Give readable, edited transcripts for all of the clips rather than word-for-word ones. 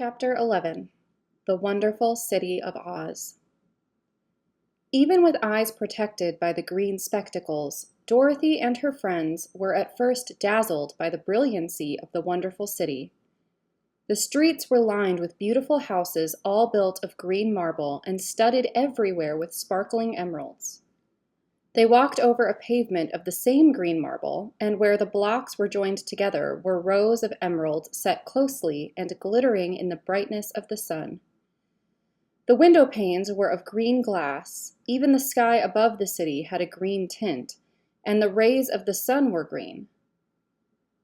Chapter 11. The Wonderful City of Oz. Even with eyes protected by the green spectacles, Dorothy and her friends were at first dazzled by the brilliancy of the wonderful city. The streets were lined with beautiful houses all built of green marble and studded everywhere with sparkling emeralds. They walked over a pavement of the same green marble, and where the blocks were joined together were rows of emeralds set closely and glittering in the brightness of the sun. The window panes were of green glass, even the sky above the city had a green tint, and the rays of the sun were green.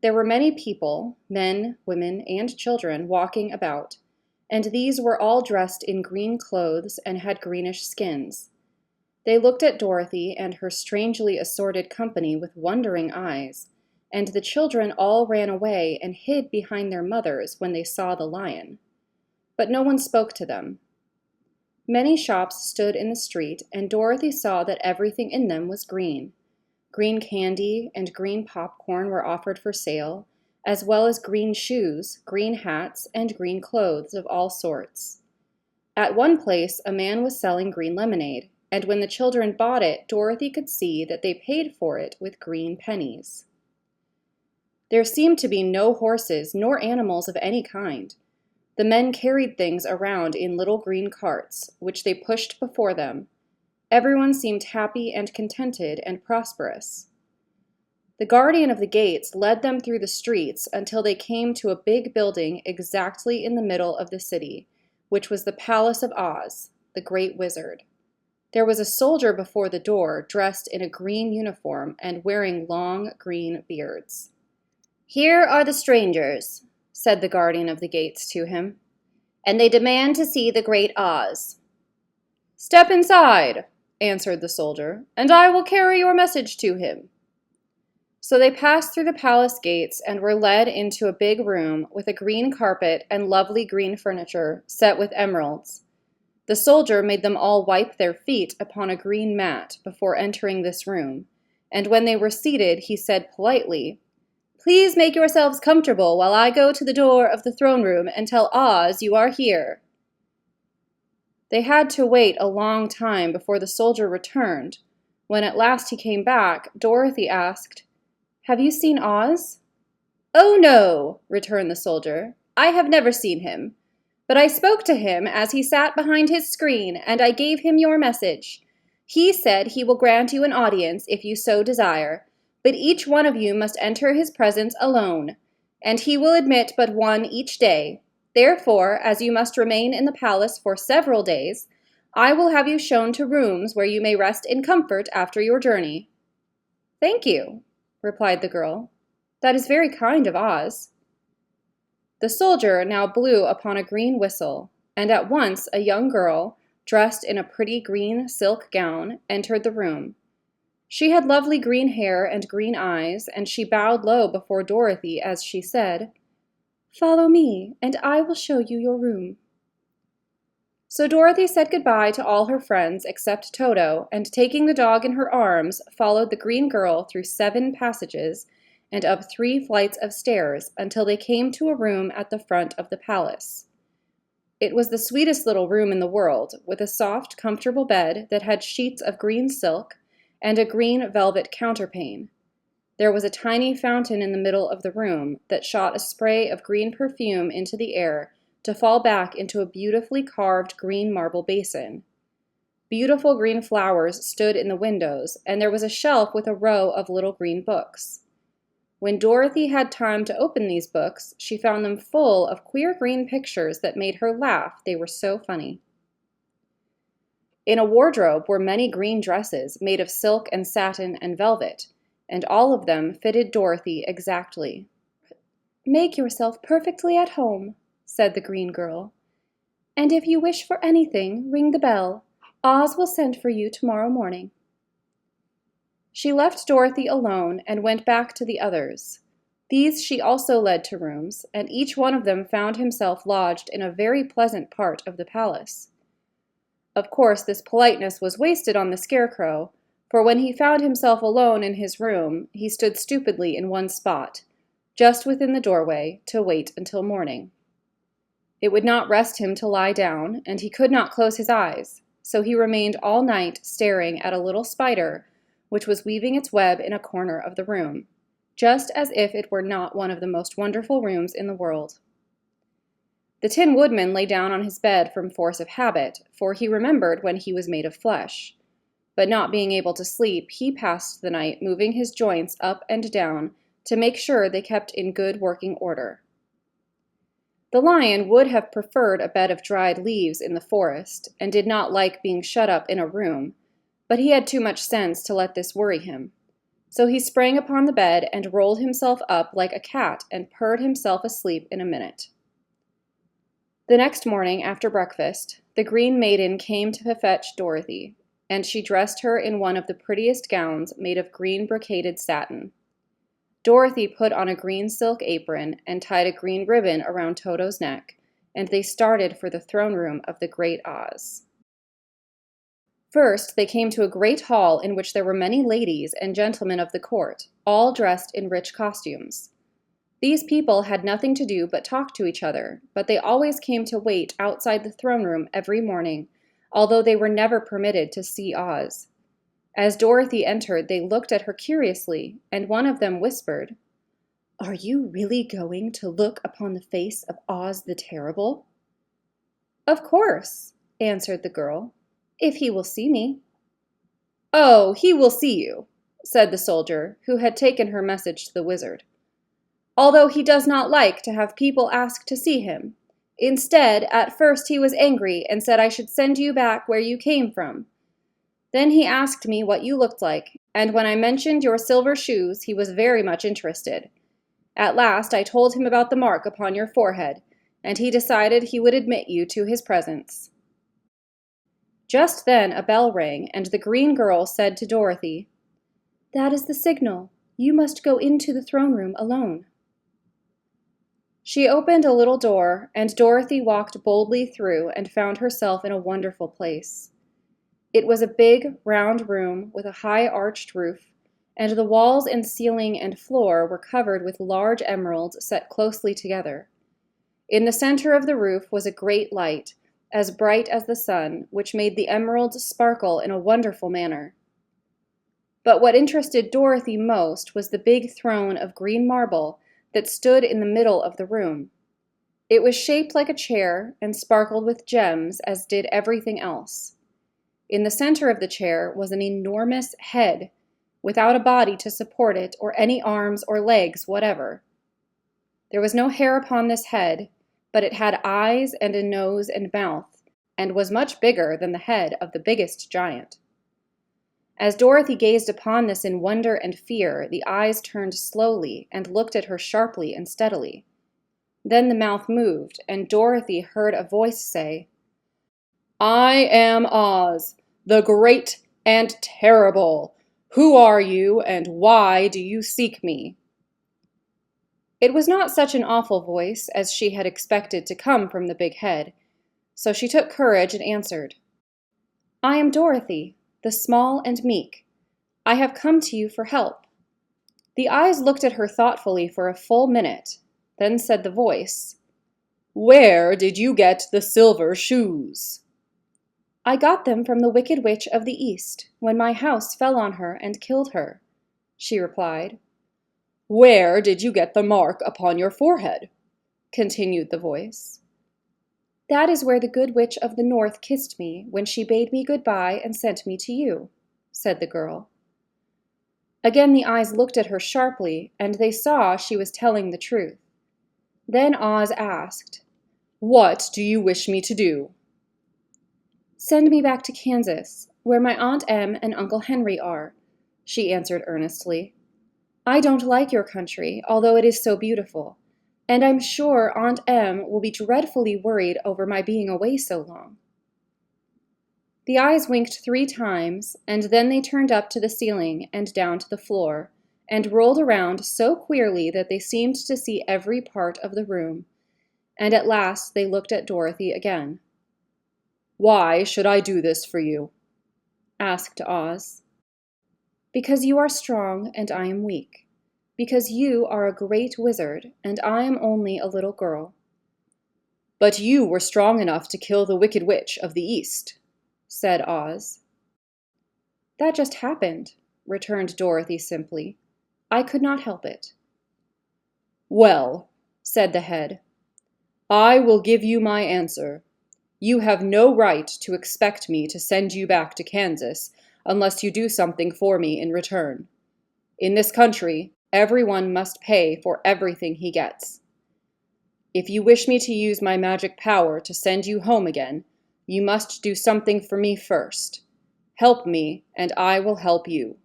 There were many people, men, women, and children, walking about, and these were all dressed in green clothes and had greenish skins. They looked at Dorothy and her strangely assorted company with wondering eyes, and the children all ran away and hid behind their mothers when they saw the lion. But no one spoke to them. Many shops stood in the street, and Dorothy saw that everything in them was green. Green candy and green popcorn were offered for sale, as well as green shoes, green hats, and green clothes of all sorts. At one place, a man was selling green lemonade, and when the children bought it, Dorothy could see that they paid for it with green pennies. There seemed to be no horses nor animals of any kind. The men carried things around in little green carts, which they pushed before them. Everyone seemed happy and contented and prosperous. The guardian of the gates led them through the streets until they came to a big building exactly in the middle of the city, which was the Palace of Oz, the Great Wizard. There was a soldier before the door, dressed in a green uniform and wearing long green beards. "Here are the strangers," said the guardian of the gates to him, "and they demand to see the Great Oz." "Step inside," answered the soldier, "and I will carry your message to him." So they passed through the palace gates and were led into a big room with a green carpet and lovely green furniture set with emeralds. The soldier made them all wipe their feet upon a green mat before entering this room, and when they were seated, he said politely, "Please make yourselves comfortable while I go to the door of the throne room and tell Oz you are here." They had to wait a long time before the soldier returned. When at last he came back, Dorothy asked, "Have you seen Oz?" "Oh, no," returned the soldier. "I have never seen him. But I spoke to him as he sat behind his screen, and I gave him your message. He said he will grant you an audience if you so desire, but each one of you must enter his presence alone, and he will admit but one each day. Therefore, as you must remain in the palace for several days, I will have you shown to rooms where you may rest in comfort after your journey." "Thank you," replied the girl. "That is very kind of Oz." The soldier now blew upon a green whistle, and at once a young girl, dressed in a pretty green silk gown, entered the room. She had lovely green hair and green eyes, and she bowed low before Dorothy as she said, "Follow me, and I will show you your room." So Dorothy said goodbye to all her friends except Toto, and taking the dog in her arms, followed the green girl through 7 passages and up 3 flights of stairs until they came to a room at the front of the palace. It was the sweetest little room in the world, with a soft, comfortable bed that had sheets of green silk and a green velvet counterpane. There was a tiny fountain in the middle of the room that shot a spray of green perfume into the air to fall back into a beautifully carved green marble basin. Beautiful green flowers stood in the windows, and there was a shelf with a row of little green books. When Dorothy had time to open these books, she found them full of queer green pictures that made her laugh, they were so funny. In a wardrobe were many green dresses made of silk and satin and velvet, and all of them fitted Dorothy exactly. "Make yourself perfectly at home," said the green girl, "and if you wish for anything, ring the bell. Oz will send for you tomorrow morning." She left Dorothy alone and went back to the others. These she also led to rooms, and each one of them found himself lodged in a very pleasant part of the palace. Of course, this politeness was wasted on the Scarecrow, for when he found himself alone in his room, he stood stupidly in one spot, just within the doorway, to wait until morning. It would not rest him to lie down, and he could not close his eyes, so he remained all night staring at a little spider which was weaving its web in a corner of the room, just as if it were not one of the most wonderful rooms in the world. The Tin Woodman lay down on his bed from force of habit, for he remembered when he was made of flesh. But not being able to sleep, he passed the night moving his joints up and down to make sure they kept in good working order. The Lion would have preferred a bed of dried leaves in the forest, and did not like being shut up in a room, but he had too much sense to let this worry him. So he sprang upon the bed and rolled himself up like a cat and purred himself asleep in a minute. The next morning, after breakfast, the Green Maiden came to fetch Dorothy, and she dressed her in one of the prettiest gowns made of green brocaded satin. Dorothy put on a green silk apron and tied a green ribbon around Toto's neck, and they started for the throne room of the Great Oz. First, they came to a great hall in which there were many ladies and gentlemen of the court, all dressed in rich costumes. These people had nothing to do but talk to each other, but they always came to wait outside the throne room every morning, although they were never permitted to see Oz. As Dorothy entered, they looked at her curiously, and one of them whispered, "Are you really going to look upon the face of Oz the Terrible?" "Of course," answered the girl, "if he will see me." "Oh, he will see you," said the soldier, who had taken her message to the wizard, "although he does not like to have people ask to see him. Instead, at first he was angry and said I should send you back where you came from. Then he asked me what you looked like, and when I mentioned your silver shoes, he was very much interested. At last I told him about the mark upon your forehead, and he decided he would admit you to his presence." Just then a bell rang, and the green girl said to Dorothy, "That is the signal. You must go into the throne room alone." She opened a little door, and Dorothy walked boldly through and found herself in a wonderful place. It was a big, round room with a high arched roof, and the walls and ceiling and floor were covered with large emeralds set closely together. In the center of the roof was a great light, as bright as the sun, which made the emeralds sparkle in a wonderful manner. But what interested Dorothy most was the big throne of green marble that stood in the middle of the room. It was shaped like a chair and sparkled with gems, as did everything else. In the center of the chair was an enormous head, without a body to support it or any arms or legs whatever. There was no hair upon this head, but it had eyes and a nose and mouth, and was much bigger than the head of the biggest giant. As Dorothy gazed upon this in wonder and fear, the eyes turned slowly and looked at her sharply and steadily. Then the mouth moved, and Dorothy heard a voice say, "I am Oz, the Great and Terrible. Who are you, and why do you seek me?" It was not such an awful voice as she had expected to come from the big head, so she took courage and answered, "I am Dorothy, the small and meek. I have come to you for help." The eyes looked at her thoughtfully for a full minute. Then said the voice, "Where did you get the silver shoes?" "I got them from the Wicked Witch of the East, when my house fell on her and killed her," she replied. "Where did you get the mark upon your forehead?" continued the voice. "That is where the Good Witch of the North kissed me when she bade me good-bye and sent me to you," said the girl. Again the eyes looked at her sharply, and they saw she was telling the truth. Then Oz asked, "What do you wish me to do?" "Send me back to Kansas, where my Aunt Em and Uncle Henry are," she answered earnestly. "I don't like your country, although it is so beautiful, and I'm sure Aunt Em will be dreadfully worried over my being away so long." The eyes winked 3 times, and then they turned up to the ceiling and down to the floor, and rolled around so queerly that they seemed to see every part of the room, and at last they looked at Dorothy again. "Why should I do this for you?" asked Oz. "Because you are strong and I am weak. Because you are a great wizard and I am only a little girl." "But you were strong enough to kill the Wicked Witch of the East," said Oz. "That just happened," returned Dorothy simply. "I could not help it." "Well," said the head, "I will give you my answer. You have no right to expect me to send you back to Kansas unless you do something for me in return. In this country, everyone must pay for everything he gets. If you wish me to use my magic power to send you home again, you must do something for me first. Help me, and I will help you."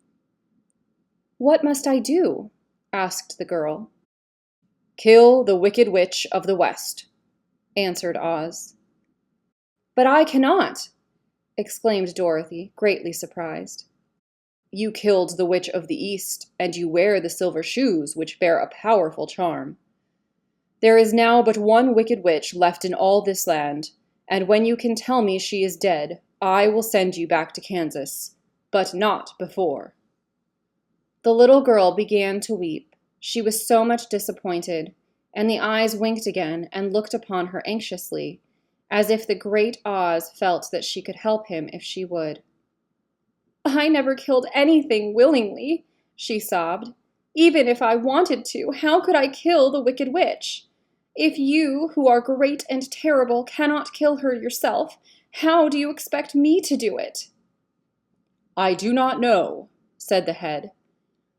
"What must I do?" asked the girl. "Kill the Wicked Witch of the West," answered Oz. "But I cannot!" exclaimed Dorothy, greatly surprised. "You killed the Witch of the East, and you wear the silver shoes, which bear a powerful charm. There is now but one Wicked Witch left in all this land, and when you can tell me she is dead, I will send you back to Kansas, but not before." The little girl began to weep. She was so much disappointed, and the eyes winked again and looked upon her anxiously, as if the great Oz felt that she could help him if she would. "I never killed anything willingly," she sobbed. "Even if I wanted to, how could I kill the Wicked Witch? If you, who are great and terrible, cannot kill her yourself, how do you expect me to do it?" "I do not know," said the head,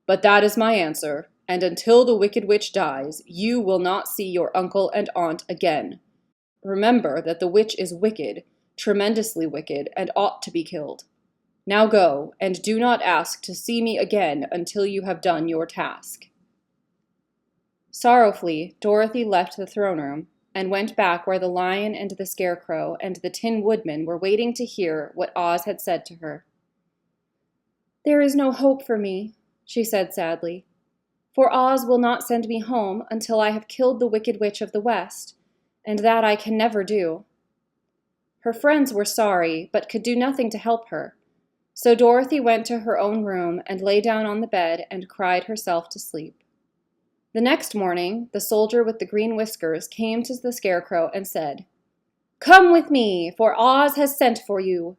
"but that is my answer, and until the Wicked Witch dies, you will not see your uncle and aunt again. Remember that the witch is wicked, tremendously wicked, and ought to be killed. Now go, and do not ask to see me again until you have done your task." Sorrowfully, Dorothy left the throne room and went back where the Lion and the Scarecrow and the Tin Woodman were waiting to hear what Oz had said to her. "There is no hope for me," she said sadly, "for Oz will not send me home until I have killed the Wicked Witch of the West, and that I can never do." Her friends were sorry, but could do nothing to help her, so Dorothy went to her own room and lay down on the bed and cried herself to sleep. The next morning, the soldier with the green whiskers came to the Scarecrow and said, "Come with me, for Oz has sent for you."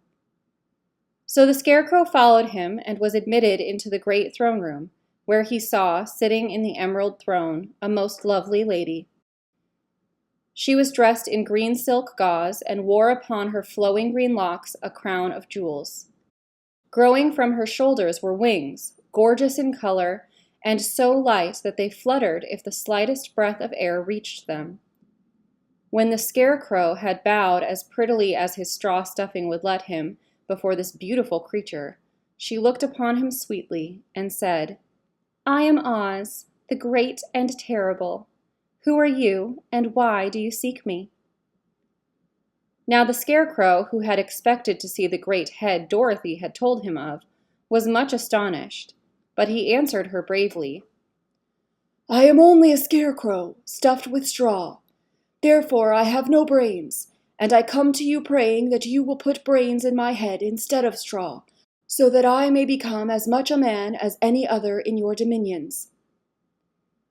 So the Scarecrow followed him and was admitted into the great throne room, where he saw, sitting in the emerald throne, a most lovely lady. She was dressed in green silk gauze and wore upon her flowing green locks a crown of jewels. Growing from her shoulders were wings, gorgeous in color, and so light that they fluttered if the slightest breath of air reached them. When the Scarecrow had bowed as prettily as his straw stuffing would let him before this beautiful creature, she looked upon him sweetly and said, "I am Oz, the great and terrible. Who are you, and why do you seek me?" Now the Scarecrow, who had expected to see the great head Dorothy had told him of, was much astonished, but he answered her bravely, "I am only a scarecrow, stuffed with straw. Therefore I have no brains, and I come to you praying that you will put brains in my head instead of straw, so that I may become as much a man as any other in your dominions."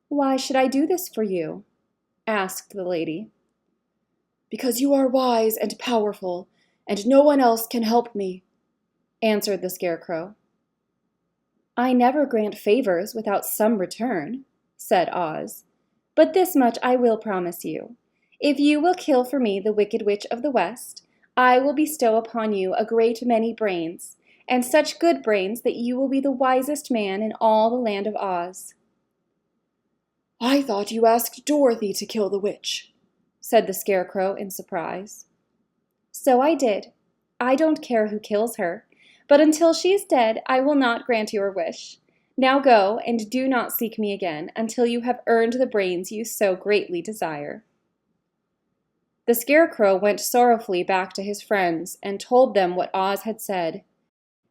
"Why should I do this for you?" asked the lady. "Because you are wise and powerful, and no one else can help me," answered the Scarecrow. "I never grant favors without some return," said Oz. "But this much I will promise you. If you will kill for me the Wicked Witch of the West, I will bestow upon you a great many brains, and such good brains that you will be the wisest man in all the land of Oz." "I thought you asked Dorothy to kill the witch," said the Scarecrow in surprise. "So I did. I don't care who kills her, but until she is dead, I will not grant your wish. Now go, and do not seek me again until you have earned the brains you so greatly desire." The Scarecrow went sorrowfully back to his friends and told them what Oz had said,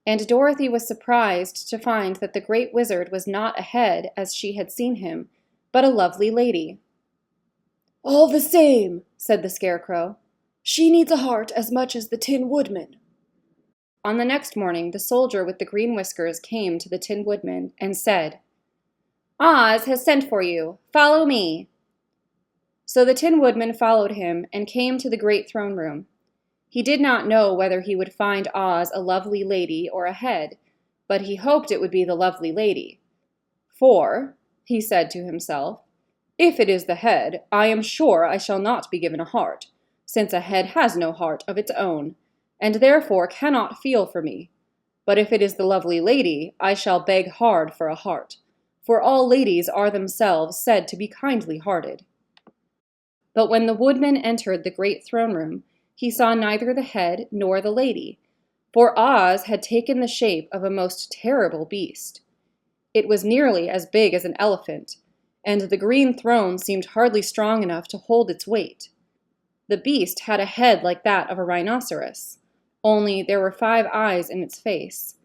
and Dorothy was surprised to find that the great wizard was not a head as she had seen him, but a lovely lady. "All the same," said the Scarecrow, "she needs a heart as much as the Tin Woodman." On the next morning, the soldier with the green whiskers came to the Tin Woodman and said, "Oz has sent for you. Follow me." So the Tin Woodman followed him and came to the great throne room. He did not know whether he would find Oz a lovely lady or a head, but he hoped it would be the lovely lady. For, he said to himself, if it is the head, I am sure I shall not be given a heart, since a head has no heart of its own, and therefore cannot feel for me. But if it is the lovely lady, I shall beg hard for a heart, for all ladies are themselves said to be kindly-hearted. But when the woodman entered the great throne room, he saw neither the head nor the lady, for Oz had taken the shape of a most terrible beast. It was nearly as big as an elephant, and the green throne seemed hardly strong enough to hold its weight. The beast had a head like that of a rhinoceros, only there were 5 eyes in its face.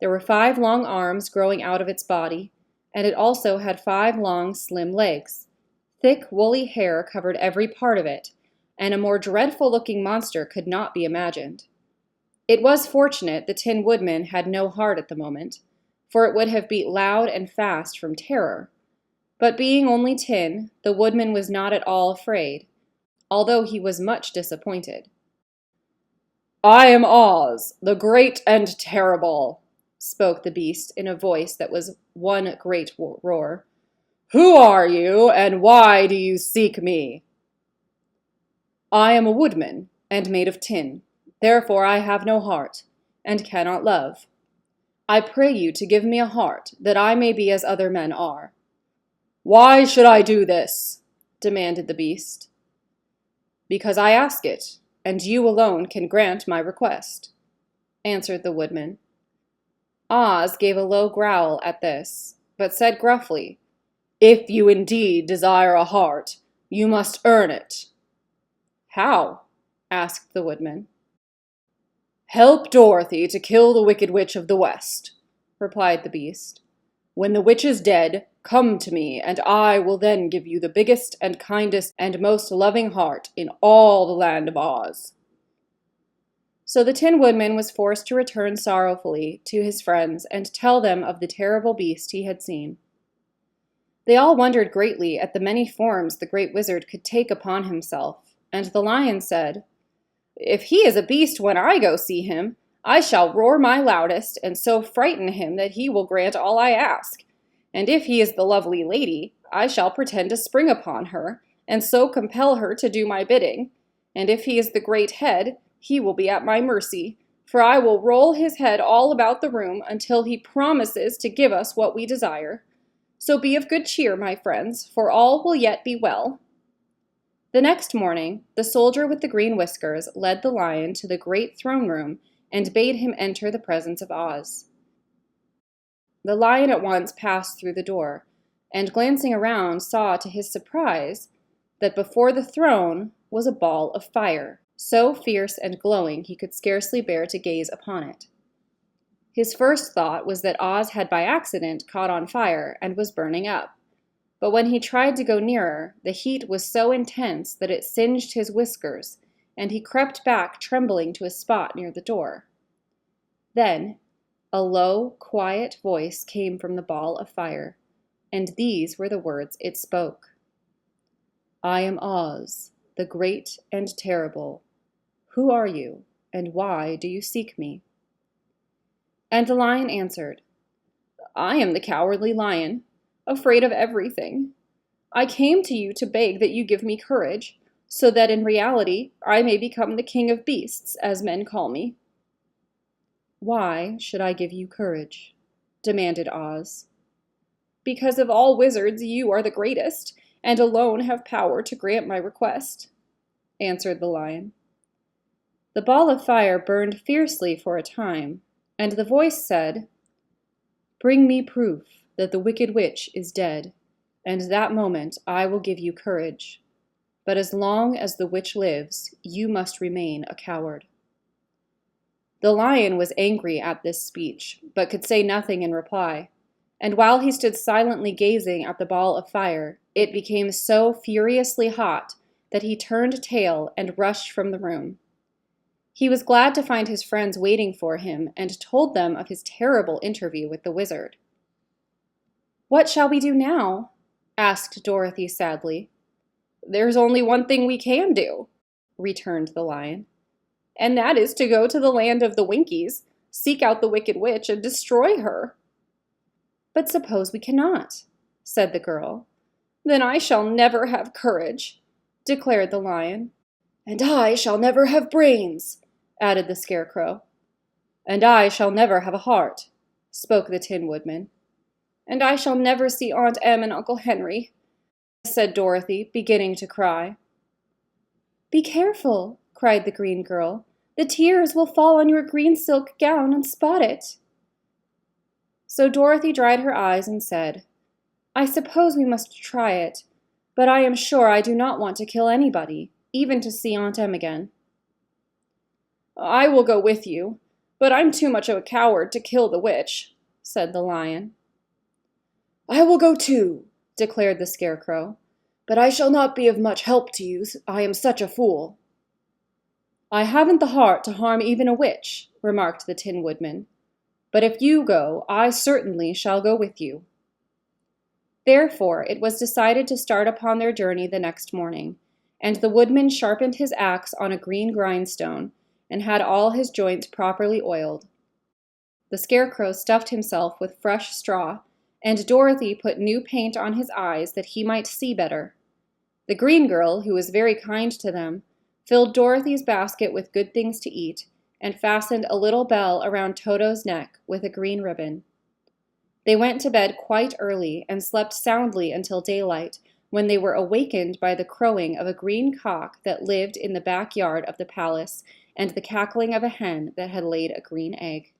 There were 5 long arms growing out of its body, and it also had 5 long, slim legs. Thick, woolly hair covered every part of it, and a more dreadful-looking monster could not be imagined. It was fortunate the Tin Woodman had no heart at the moment, for it would have beat loud and fast from terror. But being only tin, the woodman was not at all afraid, although he was much disappointed. "I am Oz, the great and terrible," spoke the beast in a voice that was one great roar. "Who are you, and why do you seek me?" "I am a woodman, and made of tin. Therefore I have no heart, and cannot love. I pray you to give me a heart, that I may be as other men are." "Why should I do this?" demanded the beast. "Because I ask it, and you alone can grant my request," answered the woodman. Oz gave a low growl at this, but said gruffly, "If you indeed desire a heart, you must earn it." "How?" asked the woodman. "Help Dorothy to kill the Wicked Witch of the West," replied the beast. "When the witch is dead, come to me, and I will then give you the biggest and kindest and most loving heart in all the land of Oz." So the Tin Woodman was forced to return sorrowfully to his friends and tell them of the terrible beast he had seen. They all wondered greatly at the many forms the great wizard could take upon himself, and the lion said, "If he is a beast when I go see him, I shall roar my loudest and so frighten him that he will grant all I ask. And if he is the lovely lady, I shall pretend to spring upon her, and so compel her to do my bidding. And if he is the great head, he will be at my mercy, for I will roll his head all about the room until he promises to give us what we desire. So be of good cheer, my friends, for all will yet be well." The next morning, the soldier with the green whiskers led the lion to the great throne room and bade him enter the presence of Oz. The lion at once passed through the door, and glancing around saw to his surprise that before the throne was a ball of fire, so fierce and glowing he could scarcely bear to gaze upon it. His first thought was that Oz had by accident caught on fire and was burning up, but when he tried to go nearer, the heat was so intense that it singed his whiskers, and he crept back trembling to a spot near the door. Then a low, quiet voice came from the ball of fire, and these were the words it spoke. "I am Oz, the great and terrible. Who are you, and why do you seek me?" And the lion answered, "I am the Cowardly Lion, afraid of everything. I came to you to beg that you give me courage, so that in reality I may become the king of beasts, as men call me." "Why should I give you courage?" demanded Oz. "Because of all wizards you are the greatest, and alone have power to grant my request," answered the lion. The ball of fire burned fiercely for a time, and the voice said, "Bring me proof that the Wicked Witch is dead, and that moment I will give you courage. But as long as the witch lives, you must remain a coward." The lion was angry at this speech, but could say nothing in reply, and while he stood silently gazing at the ball of fire, it became so furiously hot that he turned tail and rushed from the room. He was glad to find his friends waiting for him and told them of his terrible interview with the wizard. "What shall we do now?" asked Dorothy sadly. "There's only one thing we can do," returned the lion, "and that is to go to the land of the Winkies, seek out the wicked witch, and destroy her." "But suppose we cannot," said the girl. "Then I shall never have courage," declared the lion. "And I shall never have brains," added the Scarecrow. "And I shall never have a heart," spoke the Tin Woodman. "And I shall never see Aunt Em and Uncle Henry," said Dorothy, beginning to cry. "Be careful," cried the green girl. "The tears will fall on your green silk gown and spot it." So Dorothy dried her eyes and said, "I suppose we must try it, but I am sure I do not want to kill anybody, even to see Aunt Em again." "I will go with you, but I'm too much of a coward to kill the witch," said the lion. "I will go too," declared the Scarecrow, "but I shall not be of much help to you, I am such a fool." "I haven't the heart to harm even a witch," remarked the Tin Woodman. "But if you go, I certainly shall go with you." Therefore it was decided to start upon their journey the next morning, and the woodman sharpened his axe on a green grindstone, and had all his joints properly oiled. The Scarecrow stuffed himself with fresh straw, and Dorothy put new paint on his eyes that he might see better. The green girl, who was very kind to them, filled Dorothy's basket with good things to eat, and fastened a little bell around Toto's neck with a green ribbon. They went to bed quite early and slept soundly until daylight, when they were awakened by the crowing of a green cock that lived in the backyard of the palace and the cackling of a hen that had laid a green egg.